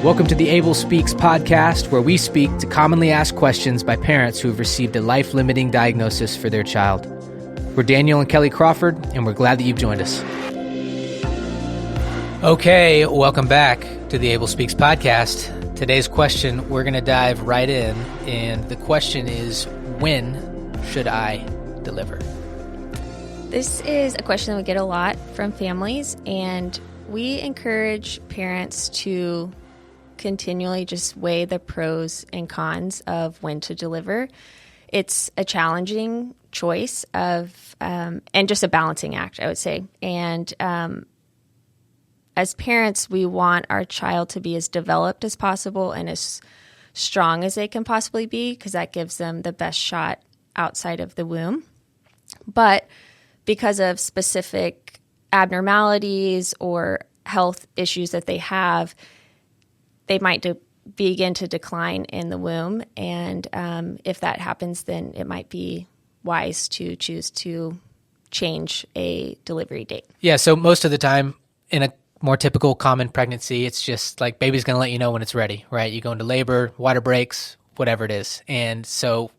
Welcome to the Able Speaks podcast, where we speak to commonly asked questions by parents who have received a life-limiting diagnosis for their child. We're Daniel and Kelly Crawford, and we're glad that you've joined us. Okay, welcome back to the Able Speaks podcast. Today's question, we're going to dive right in, and the question is, when should I deliver? This is a question that we get a lot from families, and we encourage parents to continually just weigh the pros and cons of when to deliver. It's a challenging choice of, and just a balancing act, I would say. And as parents, we want our child to be as developed as possible and as strong as they can possibly be, because that gives them the best shot outside of the womb. But because of specific abnormalities or health issues that they have, they might begin to decline in the womb. And if that happens, then it might be wise to choose to change a delivery date. Yeah, so most of the time in a more typical common pregnancy, it's just like baby's going to let you know when it's ready, right? You go into labor, water breaks, whatever it is. And so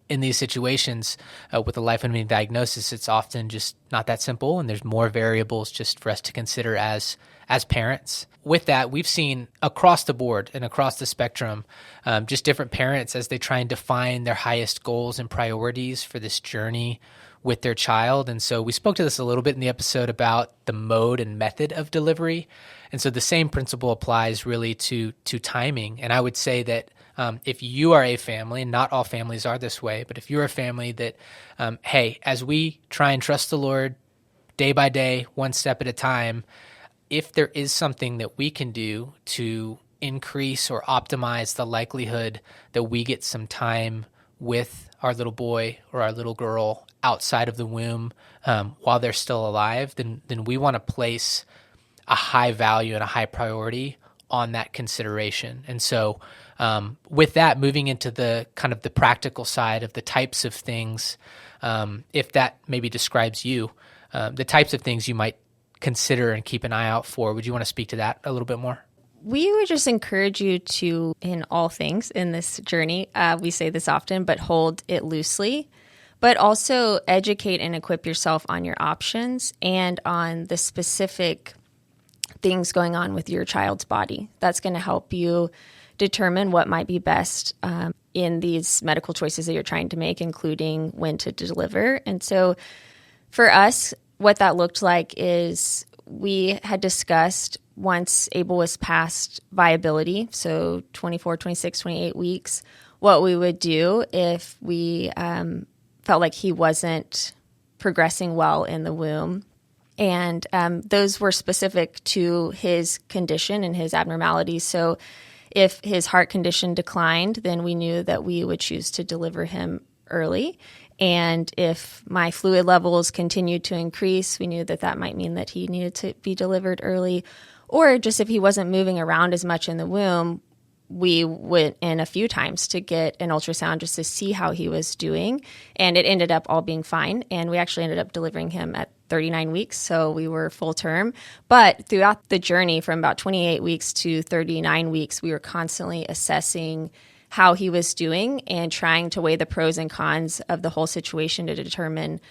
in these situations with a life-limiting diagnosis, it's often just not that simple, and there's more variables just for us to consider as parents. With that, we've seen across the board and across the spectrum, just different parents as they try and define their highest goals and priorities for this journey with their child. And so we spoke to this a little bit in the episode about the mode and method of delivery. And so the same principle applies really to timing. And I would say that if you are a family, and not all families are this way, but if you're a family that, hey, as we try and trust the Lord day by day, one step at a time, if there is something that we can do to increase or optimize the likelihood that we get some time with our little boy or our little girl outside of the womb while they're still alive, then we want to place a high value and a high priority on that consideration. And so with that, moving into the kind of the practical side of the types of things, if that maybe describes you, the types of things you might consider and keep an eye out for, would you want to speak to that a little bit more? We would just encourage you to, in all things in this journey, we say this often, but hold it loosely, but also educate and equip yourself on your options and on the specific things going on with your child's body. That's going to help you determine what might be best in these medical choices that you're trying to make, including when to deliver. And so for us, what that looked like is we had discussed once Abel was past viability, so 24, 26, 28 weeks, what we would do if we felt like he wasn't progressing well in the womb. And those were specific to his condition and his abnormalities. So if his heart condition declined, then we knew that we would choose to deliver him early. And if my fluid levels continued to increase, we knew that that might mean that he needed to be delivered early. Or just if he wasn't moving around as much in the womb, we went in a few times to get an ultrasound just to see how he was doing. And it ended up all being fine. And we actually ended up delivering him at 39 weeks, so we were full term. But throughout the journey from about 28 weeks to 39 weeks, we were constantly assessing how he was doing and trying to weigh the pros and cons of the whole situation to determine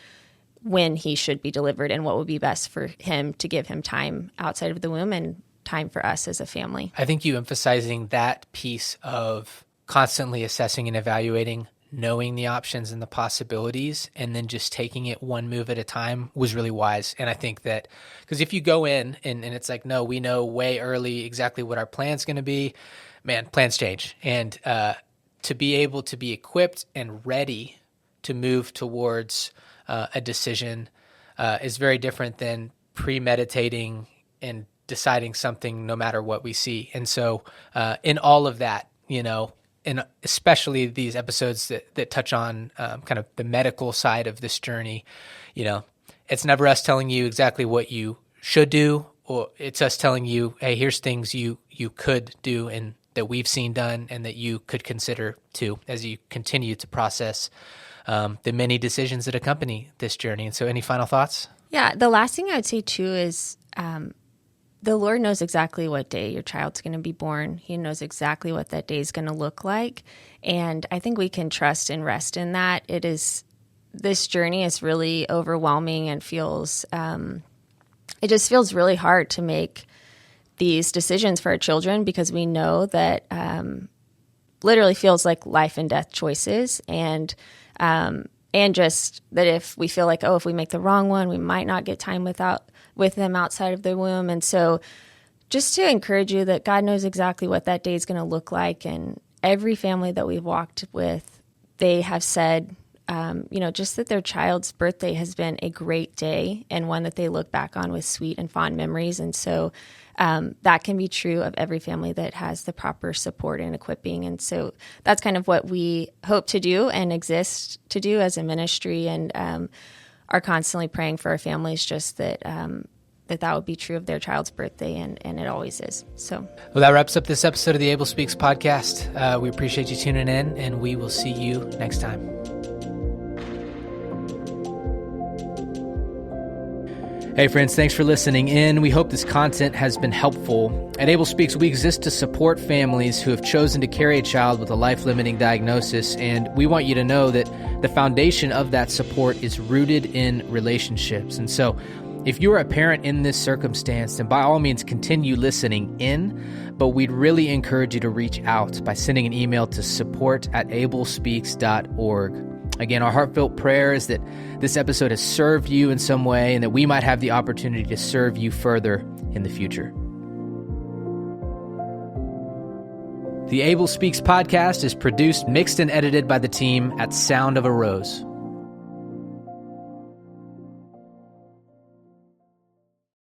when he should be delivered and what would be best for him to give him time outside of the womb and time for us as a family. I think you emphasizing that piece of constantly assessing and evaluating, knowing the options and the possibilities, and then just taking it one move at a time was really wise. And I think that, because if you go in and it's like, no, we know way early exactly what our plan's going to be, man, plans change. And to be able to be equipped and ready to move towards a decision is very different than premeditating and deciding something no matter what we see. And so in all of that, and especially these episodes that touch on kind of the medical side of this journey, it's never us telling you exactly what you should do, or it's us telling you, hey, here's things you could do and that we've seen done and that you could consider too as you continue to process the many decisions that accompany this journey. And so any final thoughts? Yeah, the last thing I would say too is The Lord knows exactly what day your child's going to be born. He knows exactly what that day is going to look like. And I think we can trust and rest in that. This journey is really overwhelming and it just feels really hard to make these decisions for our children, because we know that literally feels like life and death choices. And just that if we feel like, if we make the wrong one, we might not get time with them outside of the womb. And so just to encourage you that God knows exactly what that day is going to look like. And every family that we've walked with, they have said, just that their child's birthday has been a great day and one that they look back on with sweet and fond memories. And so that can be true of every family that has the proper support and equipping. And so that's kind of what we hope to do and exist to do as a ministry, and are constantly praying for our families, just that that would be true of their child's birthday, and it always is. So, well, that wraps up this episode of the Able Speaks podcast. We appreciate you tuning in, and we will see you next time. Hey friends, thanks for listening in. We hope this content has been helpful. At Able Speaks, we exist to support families who have chosen to carry a child with a life-limiting diagnosis, and we want you to know that the foundation of that support is rooted in relationships. And so, if you're a parent in this circumstance, then by all means continue listening in, but we'd really encourage you to reach out by sending an email to support@ablespeaks.org. Again, our heartfelt prayer is that this episode has served you in some way, and that we might have the opportunity to serve you further in the future. The Able Speaks podcast is produced, mixed, and edited by the team at Sound of a Rose.